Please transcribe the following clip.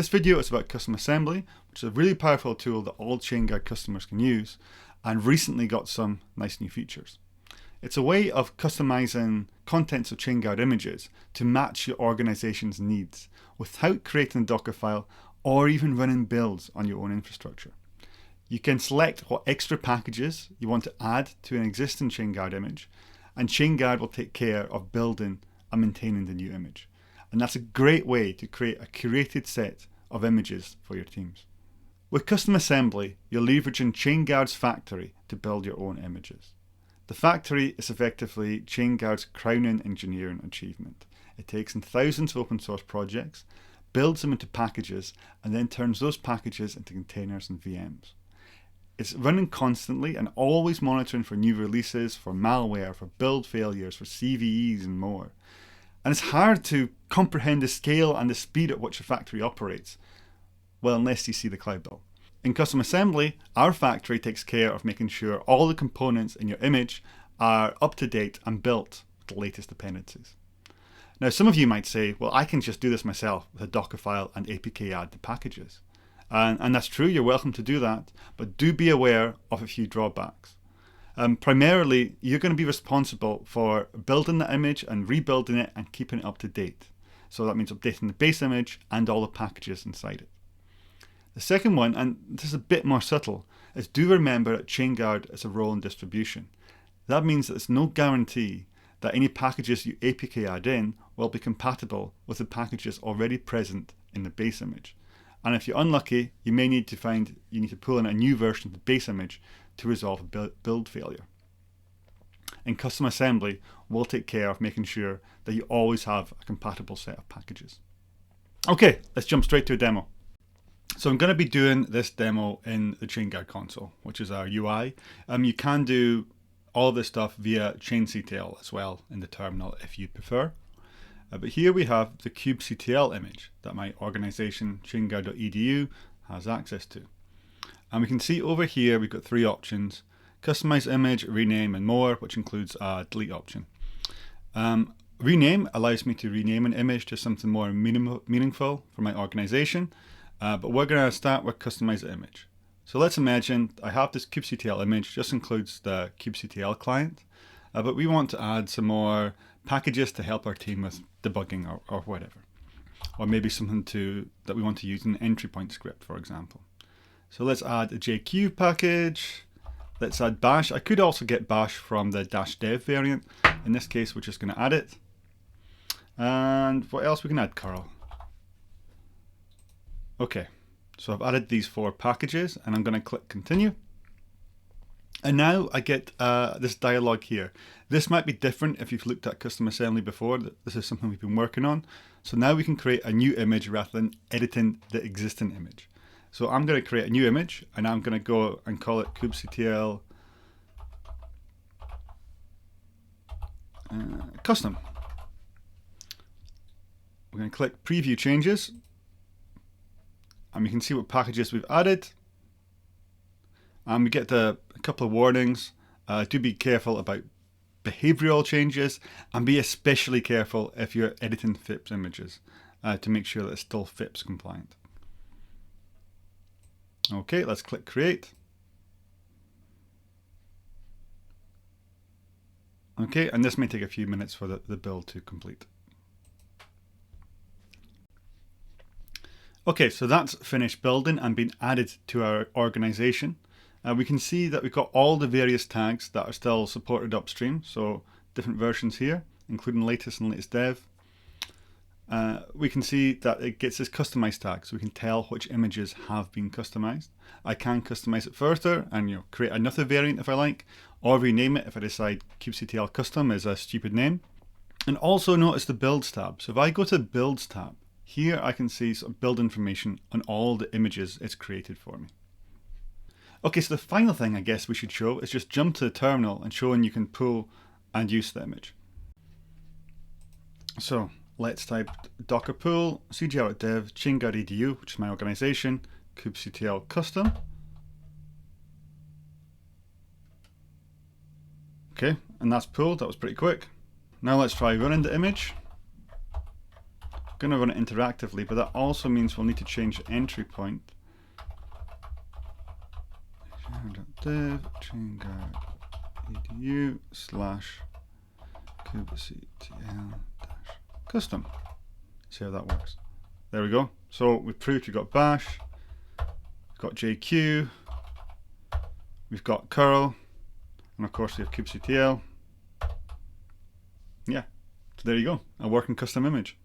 This video is about custom assembly, which is a really powerful tool that all Chainguard customers can use, and recently got some nice new features. It's a way of customizing contents of Chainguard images to match your organization's needs without creating a Docker file or even running builds on your own infrastructure. You can select what extra packages you want to add to an existing Chainguard image, and Chainguard will take care of building and maintaining the new image. And that's a great way to create a curated set of images for your teams. With custom assembly, you're leveraging Chainguard's factory to build your own images. The factory is effectively Chainguard's crowning engineering achievement. It takes in thousands of open source projects, builds them into packages, and then turns those packages into containers and VMs. It's running constantly and always monitoring for new releases, for malware, for build failures, for CVEs and more. And it's hard to comprehend the scale and the speed at which a factory operates, well, unless you see the cloud bill. In custom assembly, our factory takes care of making sure all the components in your image are up to date and built with the latest dependencies. Now, some of you might say, well, I can just do this myself with a Docker file and APK add to packages. And that's true, you're welcome to do that, but do be aware of a few drawbacks. Primarily, you're going to be responsible for building the image and rebuilding it and keeping it up to date. So that means updating the base image and all the packages inside it. The second one, and this is a bit more subtle, is do remember that Chainguard is a rolling distribution. That means that there's no guarantee that any packages you APK add in will be compatible with the packages already present in the base image. And if you're unlucky, you may need to pull in a new version of the base image to resolve a build failure. In custom assembly, we'll take care of making sure that you always have a compatible set of packages. Okay, let's jump straight to a demo. So I'm going to be doing this demo in the Chainguard console, which is our UI. You can do all this stuff via chainCTL as well in the terminal if you prefer. But here we have the kubectl image that my organization chainguard.edu has access to. And we can see over here we've got three options: customize image, rename, and more, which includes a delete option. Rename allows me to rename an image to something more meaningful for my organization. But we're going to start with customize the image. So let's imagine I have this kubectl image, just includes the kubectl client, but we want to add some more packages to help our team with debugging or whatever. Or maybe something that we want to use in an entry point script, for example. So let's add a JQ package. Let's add bash. I could also get bash from the -dev variant. In this case, we're just going to add it. And what else? We can add curl. Okay, so I've added these 4 packages and I'm going to click continue. And now I get this dialog here. This might be different if you've looked at custom assembly before. This is something we've been working on. So now we can create a new image rather than editing the existing image. So I'm going to create a new image and I'm going to go and call it kubectl custom. We're going to click preview changes. And we can see what packages we've added. And we get a couple of warnings. Do be careful about behavioral changes, and be especially careful if you're editing FIPS images to make sure that it's still FIPS compliant. Okay, let's click create. Okay, and this may take a few minutes for the build to complete. Okay, so that's finished building and been added to our organization. We can see that we've got all the various tags that are still supported upstream, so different versions here, including latest and latest dev. We can see that it gets this customize tag, so we can tell which images have been customized. I can customize it further and create another variant if I like, or rename it if I decide kubectl custom is a stupid name. And also notice the builds tab. So if I go to the builds tab, here I can see some build information on all the images it's created for me. Okay, so the final thing I guess we should show is just jump to the terminal and showing you can pull and use the image. So let's type docker pull cgr.dev chainguard.edu, which is my organization, kubectl custom. Okay, and that's pulled. That was pretty quick. Now let's try running the image. going to run it interactively, but that also means we'll need to change the entry point. Dev Chainguard edu /kubectl-custom. See how that works. There we go. So we've proved we've got bash, we've got JQ, we've got curl, and of course we have kubectl. Yeah, so there you go, a working custom image.